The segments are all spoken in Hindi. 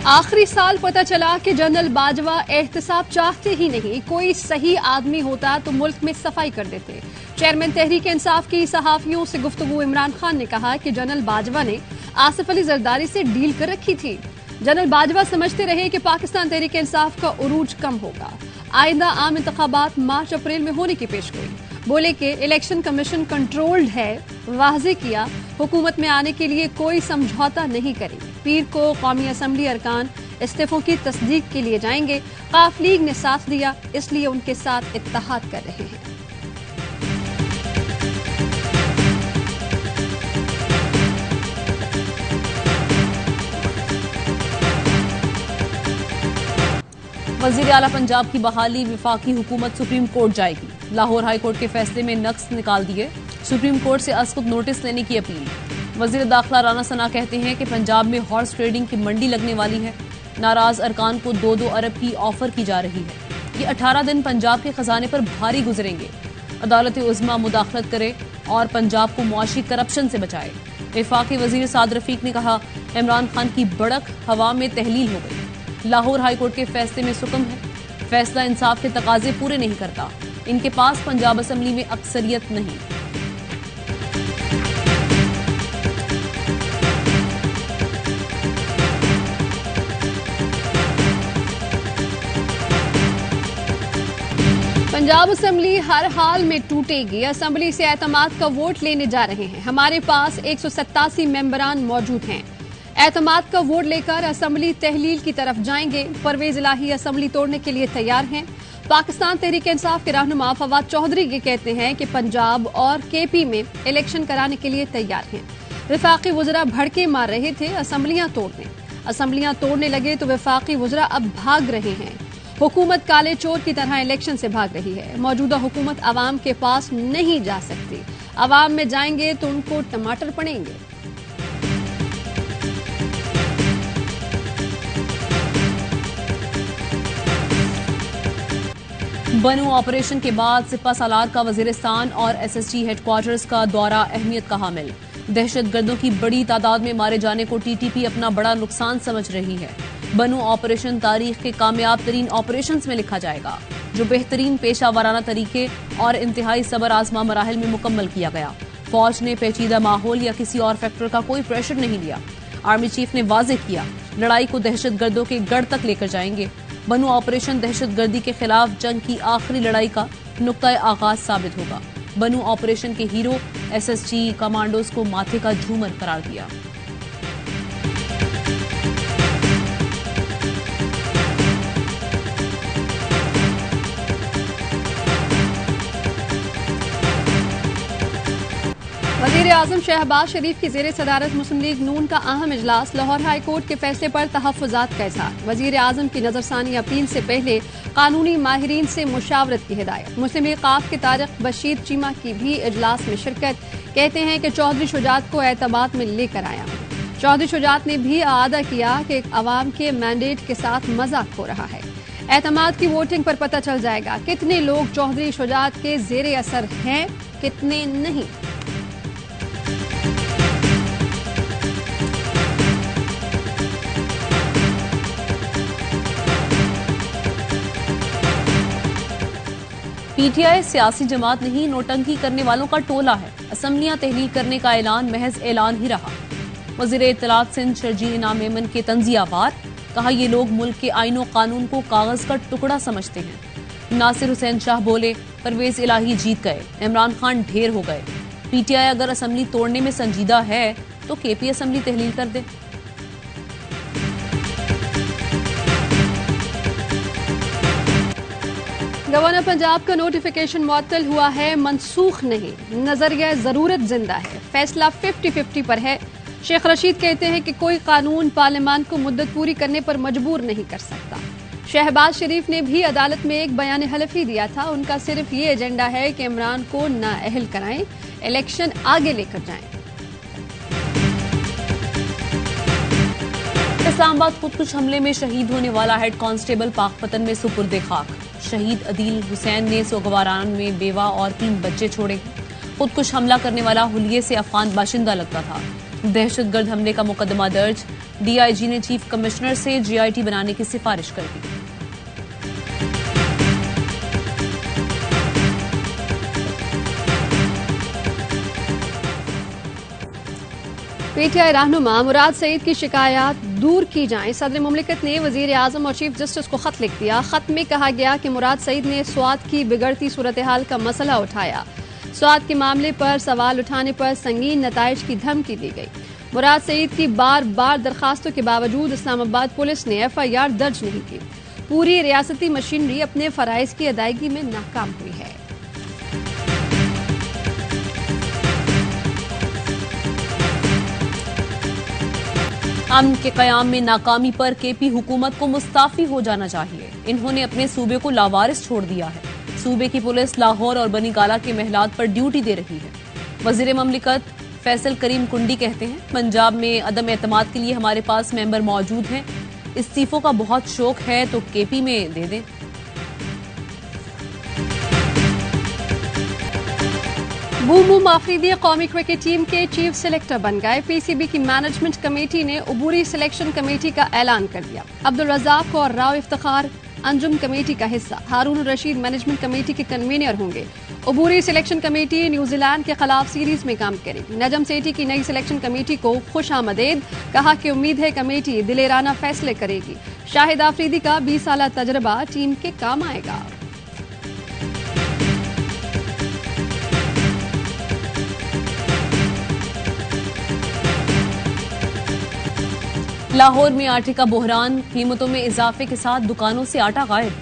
आखिरी साल पता चला कि जनरल बाजवा एहतसाब चाहते ही नहीं, कोई सही आदमी होता तो मुल्क में सफाई कर देते। चेयरमैन तहरीक इंसाफ की सहाफियों से गुफ्तगू इमरान खान ने कहा कि जनरल बाजवा ने आसिफ अली जरदारी से डील कर रखी थी। जनरल बाजवा समझते रहे कि पाकिस्तान तहरीक इंसाफ का उरूज कम होगा। आइंदा आम इंतखाबात मार्च अप्रैल में होने की पेशगोई। बोले कि इलेक्शन कमीशन कंट्रोल्ड है। वाज़े किया हुकूमत में आने के लिए कोई समझौता नहीं करेंगे। पीर को कौमी असम्बली अरकान इस्तीफों की तस्दीक के लिए जाएंगे। काफ लीग ने साथ दिया, इसलिए उनके साथ इत्तेहाद कर रहे हैं। वजीर आला पंजाब की बहाली विफाकी हुकूमत सुप्रीम कोर्ट जाएगी। लाहौर हाई कोर्ट के फैसले में नक्स निकाल दिए। सुप्रीम कोर्ट से असकुत नोटिस लेने की अपील। वजीर दाखिला राना सना कहते हैं कि पंजाब में हॉर्स ट्रेडिंग की मंडी लगने वाली है। नाराज अरकान को 2-2 अरब की ऑफर की जा रही है। ये 18 दिन पंजाब के खजाने पर भारी गुजरेंगे। अदालत उज़्मा मुदाखलत करे और पंजाब को मुआशी करप्शन से बचाए। विफाकी वजीर साद रफीक ने कहा, इमरान खान की बड़क हवा में तहलील हो गई। लाहौर हाई कोर्ट के फैसले में सुकम है। फैसला इंसाफ के तकाजे पूरे नहीं करता। इनके पास पंजाब असेंबली में अक्सरियत नहीं। पंजाब असेंबली हर हाल में टूटेगी। असेंबली से एतमाद का वोट लेने जा रहे हैं। हमारे पास 187 मेंबरान मौजूद हैं। एतमाद का वोट लेकर असेंबली तहलील की तरफ जाएंगे। परवेज इलाही असेंबली तोड़ने के लिए तैयार हैं। पाकिस्तान तहरीक इंसाफ के रहनुमा फवाद चौधरी ये कहते हैं कि पंजाब और केपी में इलेक्शन कराने के लिए तैयार हैं। विफाकी वज़रा भड़के मार रहे थे असेंबलियां तोड़ने। असेंबलियां तोड़ने लगे तो विफाकी वज़रा अब भाग रहे हैं। हुकूमत काले चोर की तरह इलेक्शन से भाग रही है। मौजूदा हुकूमत अवाम के पास नहीं जा सकती। अवाम में जाएंगे तो उनको टमाटर पड़ेंगे। बनू ऑपरेशन के बाद सिपा सालार का वजीरिस्तान और एसएसजी हेडक्वार्टर्स का दौरा अहमियत का हामिल। दहशतगर्दों की बड़ी तादाद में मारे जाने को टीटीपी अपना बड़ा नुकसान समझ रही है। बनू ऑपरेशन तारीख के कामयाब तरीन ऑपरेशंस में लिखा जाएगा, जो बेहतरीन पेशा वाराना तरीके और इंतहाई सबर आजमा मराहल में मुकम्मल किया गया। फौज ने पेचीदा माहौल या किसी और फैक्टर का कोई प्रेशर नहीं लिया। आर्मी चीफ ने वाजे किया, लड़ाई को दहशतगर्दों के गढ़ तक लेकर जाएंगे। बनू ऑपरेशन दहशतगर्दी के खिलाफ जंग की आखिरी लड़ाई का नुक्ता आगाज साबित होगा। बनू ऑपरेशन के हीरो एसएसजी कमांडोज को माथे का झूमर करार दिया। वज़ीर आज़म शहबाज शरीफ की ज़ेर सदारत मुस्लिम लीग नून का अहम इजलास। लाहौर हाई कोर्ट के फैसले पर तहफ़्फ़ुज़ात का इज़हार। वज़ीर आज़म की नज़रसानी अपील से पहले कानूनी माहिरीन से मुशावरत की हिदायत। मुस्लिम लीग काफ के तारिक बशीर चीमा की भी इजलास में शिरकत। कहते हैं कि चौधरी शुजात को एतमाद में लेकर आया हूँ। चौधरी शुजात ने भी आदा किया कि अवाम के मैंडेट के साथ मजाक हो रहा है। एतमाद की वोटिंग पर पता चल जाएगा कितने लोग चौधरी शुजात के ज़ेरे असर हैं, कितने नहीं। पीटीआई सियासी जमात नहीं, नोटंकी करने वालों का टोला है। असेंबलियां तहलील करने का ऐलान महज ऐलान ही रहा। वज़ीर इत्तलात सिंध शर्जील इनाम मेमन के तंजियावार। कहा, ये लोग मुल्क के आईन और कानून को कागज का टुकड़ा समझते हैं। नासिर हुसैन शाह बोले, परवेज इलाही जीत गए, इमरान खान ढेर हो गए। पीटीआई अगर असेंबली तोड़ने में संजीदा है तो केपी असेंबली तहलील कर दे। गवर्नर पंजाब का नोटिफिकेशन मुअत्तल हुआ है, मनसूख नहीं। नजरिया जरूरत जिंदा है। फैसला 50-50 पर है। शेख रशीद कहते हैं कि कोई कानून पार्लियामान को मुद्दत पूरी करने पर मजबूर नहीं कर सकता। शहबाज शरीफ ने भी अदालत में एक बयान हलफी दिया था। उनका सिर्फ ये एजेंडा है कि इमरान को नाअहल कराएं, इलेक्शन आगे लेकर जाएं। इस्लामाबाद खुदकुश हमले में शहीद होने वाला हेड कांस्टेबल पाकपतन में सुपुर्दे खाक। शहीद अदील हुसैन ने सोगवारान में बेवा और 3 बच्चे छोड़े। खुदकुश हमला करने वाला हुलिये से अफगान बाशिंदा लगता था। दहशतगर्द हमले का मुकदमा दर्ज, डीआईजी ने चीफ कमिश्नर से जीआईटी बनाने की सिफारिश कर दी। पीटीआई रहनुमा मुराद सईद की शिकायत दूर की जाए। सदर मुमलिकत ने वजीर आजम और चीफ जस्टिस को खत लिख दिया। खत में कहा गया कि मुराद सईद ने स्वात की बिगड़ती सूरत हाल का मसला उठाया। स्वात के मामले पर सवाल उठाने पर संगीन नताइज की धमकी दी गई। मुराद सईद की बार बार दरखास्तों के बावजूद इस्लामाबाद पुलिस ने FIR दर्ज नहीं की। पूरी रियासती मशीनरी अपने फराइज की अदायगी में नाकाम हुई है। अमन के कयाम में नाकामी पर केपी हुकूमत को मुस्ताफी हो जाना चाहिए। इन्होंने अपने सूबे को लावारिस छोड़ दिया है। सूबे की पुलिस लाहौर और बनीगाला के महलात पर ड्यूटी दे रही है। वजीर ममलिकत फैसल करीम कुंडी कहते हैं, पंजाब में अदम एतमाद के लिए हमारे पास मेंबर मौजूद हैं। इस्तीफों का बहुत शौक है तो केपी में दे दें। बूम बूम आफरीदी कौमी क्रिकेट टीम के चीफ सिलेक्टर बन गए। PCB की मैनेजमेंट कमेटी ने अबूरी सिलेक्शन कमेटी का ऐलान कर दिया। अब्दुल रज़ाक और राव इफ्तिखार अंजुम कमेटी का हिस्सा, हारून रशीद मैनेजमेंट कमेटी के कन्वीनर होंगे। अबूरी सिलेक्शन कमेटी न्यूजीलैंड के खिलाफ सीरीज में काम करेगी। नजम सेठी की नई सिलेक्शन कमेटी को खुश आमदेद, कहा कि उम्मीद है कमेटी दिलेराना फैसले करेगी। शाहिद आफरीदी का 20 साल तजर्बा टीम के काम आएगा। लाहौर में आटे का बहरान, कीमतों में इजाफे के साथ दुकानों से आटा गायब।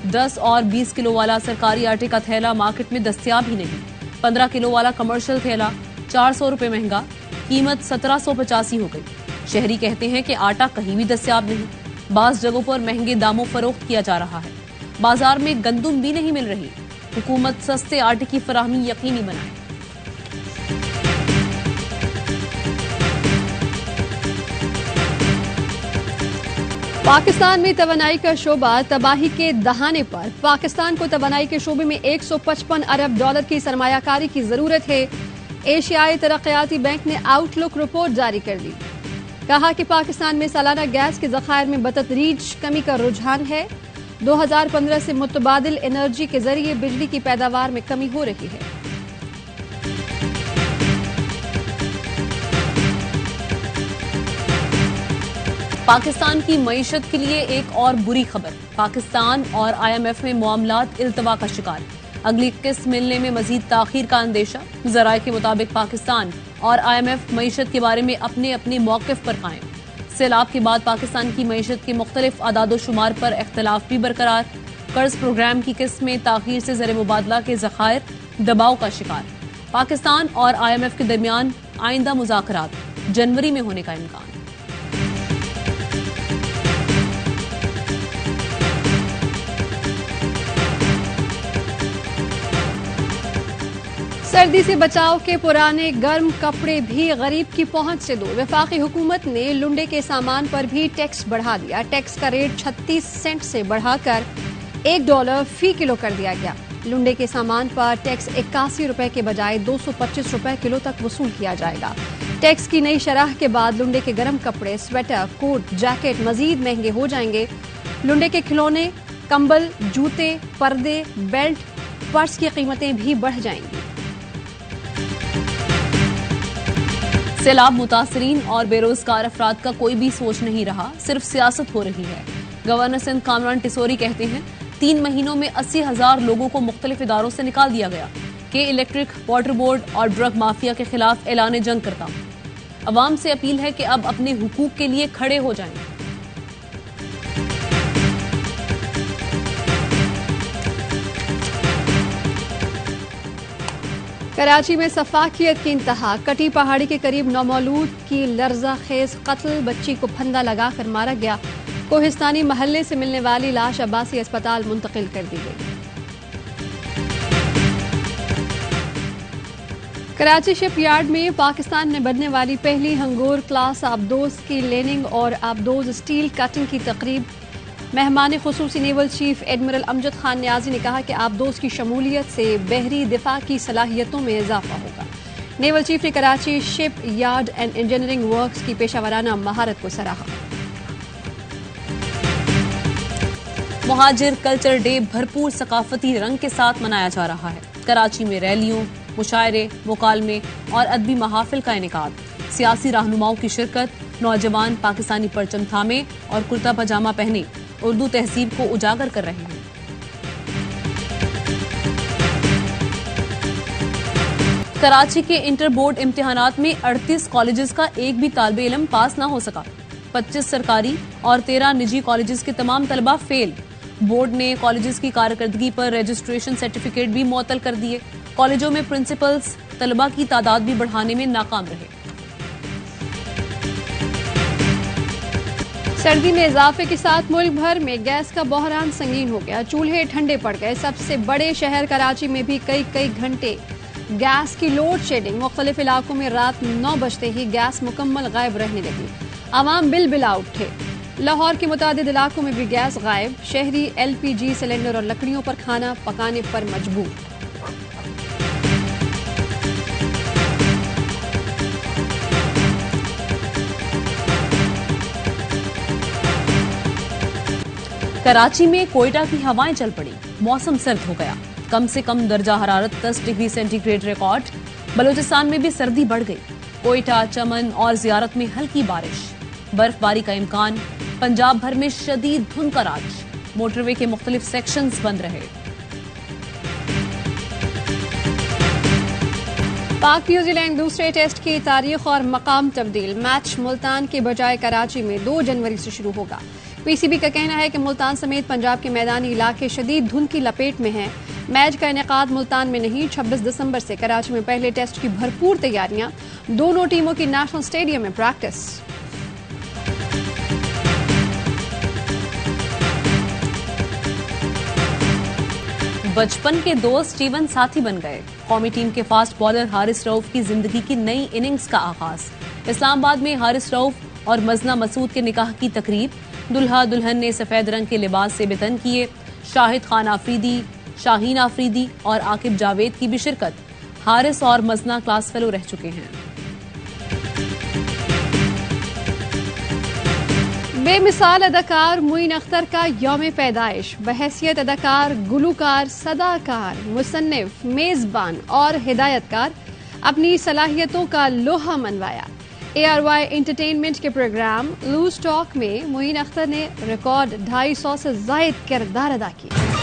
10 और 20 किलो वाला सरकारी आटे का थैला मार्केट में दस्तयाब ही नहीं। 15 किलो वाला कमर्शियल थैला 400 रुपए महंगा, कीमत 1785 हो गई। शहरी कहते हैं कि आटा कहीं भी दस्तयाब नहीं। बास जगहों पर महंगे दामों फरोख्त किया जा रहा है। बाजार में गंदुम भी नहीं मिल रही। हुकूमत सस्ते आटे की फराहमी यकीनी बनाए। पाकिस्तान में तवानाई का शोबा तबाही के दहाने पर। पाकिस्तान को तवानाई के शोबे में 155 अरब डॉलर की सरमायाकारी की जरूरत है। एशियाई तरक्याती बैंक ने आउटलुक रिपोर्ट जारी कर दी। कहा कि पाकिस्तान में सालाना गैस के जखायर में बतदरीज कमी का रुझान है। 2015 से मुतबादिल एनर्जी के जरिए बिजली की पैदावार में कमी हो रही है। पाकिस्तान की मईशत के लिए एक और बुरी खबर। पाकिस्तान और IMF में मामलात इल्तवा का शिकार। अगली किस्त मिलने में मजीद ताखीर का अंदेशा। जराये के मुताबिक पाकिस्तान और IMF मईशत के बारे में अपने अपने मौकिफ पर कायम। सैलाब के बाद पाकिस्तान की मईशत के मुख्तलिफ अदादोशुमार पर इख्तलाफ भी बरकरार। कर्ज प्रोग्राम की किस्त में ताखीर से ज़र मुबादला के ज़खायर दबाव का शिकार। पाकिस्तान और IMF के दरमियान आइंदा मुज़ाकरात जनवरी में होने का इम्कान। सर्दी से बचाव के पुराने गर्म कपड़े भी गरीब की पहुंच से दूर। वफाकी हुकूमत ने लुंडे के सामान पर भी टैक्स बढ़ा दिया। टैक्स का रेट 36 सेंट से बढ़ाकर $1 फी किलो कर दिया गया। लुंडे के सामान पर टैक्स 81 रुपए के बजाय 225 रुपए किलो तक वसूल किया जाएगा। टैक्स की नई शरह के बाद लुंडे के गर्म कपड़े, स्वेटर, कोट, जैकेट मजीद महंगे हो जाएंगे। लुंडे के खिलौने, कंबल, जूते, पर्दे, बेल्ट, पर्स की कीमतें भी बढ़ जाएंगी। सैलाब मुतासरीन और बेरोजगार अफराद का कोई भी सोच नहीं रहा, सिर्फ सियासत हो रही है। गवर्नर सिंध कामरान टिसोरी कहते हैं, 3 महीनों में 80,000 लोगों को मुख्तलिफ इदारों से निकाल दिया गया। के इलेक्ट्रिक, वाटर बोर्ड और ड्रग माफिया के खिलाफ ऐलान जंग करता हूं। अवाम से अपील है कि अब अपने हुकूक के लिए खड़े हो जाएं। कराची में सफाकियत की इंतहा। कटी पहाड़ी के करीब नौमौलूद की लर्जा खेज कत्ल, बच्ची को फंदा लगाकर मारा गया। कोहिस्तानी महल्ले से मिलने वाली लाश अब्बासी अस्पताल मुंतकिल कर दी गई। कराची शिपयार्ड में पाकिस्तान में बनने वाली पहली हंगोर क्लास आबदोज की लेनिंग और आबदोज स्टील कटिंग की तकरीब। मेहमान खुसूसी naval chief admiral Amjad Khan Niazi ने कहा कि आबदोज की शमूलियत से बहरी दिफा की सलाहियतों में इजाफा होगा। नेवल चीफ ने Karachi ship yard and engineering works की पेशावराना महारत को सराहा। मुहाजिर कल्चर डे भरपूर सकाफती रंग के साथ मनाया जा रहा है। कराची में रैलियों, मुशायरे, मुकालमे और अदबी महाफिल का इनेकाद, सियासी रहनुमाओं की शिरकत, नौजवान पाकिस्तानी परचम थामे और कुर्ता पजामा पहने उर्दू तहजीब को उजागर कर रहे हैं। कराची के इंटर बोर्ड इम्तिहानात में 38 कॉलेजेस का एक भी तालिब इल्म पास न हो सका। 25 सरकारी और 13 निजी कॉलेजेस के तमाम तलबा फेल। बोर्ड ने कॉलेजेस की कारकर्दगी पर रजिस्ट्रेशन सर्टिफिकेट भी मुअत्तल कर दिए। कॉलेजों में प्रिंसिपल्स तलबा की तादाद भी बढ़ाने में नाकाम रहे। सर्दी में इजाफे के साथ मुल्क भर में गैस का बहरान संगीन हो गया। चूल्हे ठंडे पड़ गए। सबसे बड़े शहर कराची में भी कई घंटे गैस की लोड शेडिंग। मुख्तलिफ इलाकों में रात 9 बजते ही गैस मुकम्मल गायब रहने लगी। आवाम बिल उठे। लाहौर के मुतादिद इलाकों में भी गैस गायब। शहरी LPG सिलेंडर और लकड़ियों पर खाना पकाने पर मजबूर। कराची में कोयटा की हवाएं चल पड़ी। मौसम सर्द हो गया। कम से कम दर्जा हरारत 10 डिग्री सेंटीग्रेड रिकॉर्ड। बलूचिस्तान में भी सर्दी बढ़ गई। कोयटा, चमन और जियारत में हल्की बारिश। बर्फबारी का इम्कान। पंजाब भर में शदीद धुंध का राज। मोटरवे के मुख्तलिफ सेक्शंस बंद रहे। पाक न्यूजीलैंड दूसरे टेस्ट की तारीख और मकाम तब्दील। मैच मुल्तान के बजाय कराची में 2 जनवरी से शुरू होगा। PCB का कहना है कि मुल्तान समेत पंजाब के मैदानी इलाके शदीद धुंध की लपेट में हैं। मैच का इनेकाद मुल्तान में नहीं, 26 दिसंबर से कराची में पहले टेस्ट की भरपूर तैयारियां। दोनों टीमों की नेशनल स्टेडियम में प्रैक्टिस। बचपन के दोस्त स्टीवन साथी बन गए। कौमी टीम के फास्ट बॉलर हारिस रऊफ की जिंदगी की नई इनिंग्स का आगाज। इस्लामाबाद में हारिस रऊफ और मजना मसूद के निकाह की तकरीब। दुल्हा दुल्हन ने सफेद रंग के लिबास से बितन किए। शाहिद खान आफरीदी, शाहीन आफरीदी और आकिब जावेद की भी शिरकत। हारिस और मजना क्लास फेलो रह चुके हैं। बेमिसाल अदाकार मुइन अख्तर का यौम पैदाइश। बहैसियत अदाकार, गुलूकार, सदाकार, मुसन्निफ, मेजबान और हिदायतकार अपनी सलाहियतों का लोहा मनवाया। ARY एंटरटेनमेंट के प्रोग्राम लूज टॉक में मुइन अख्तर ने रिकॉर्ड 250 से जायद किरदार अदा किए।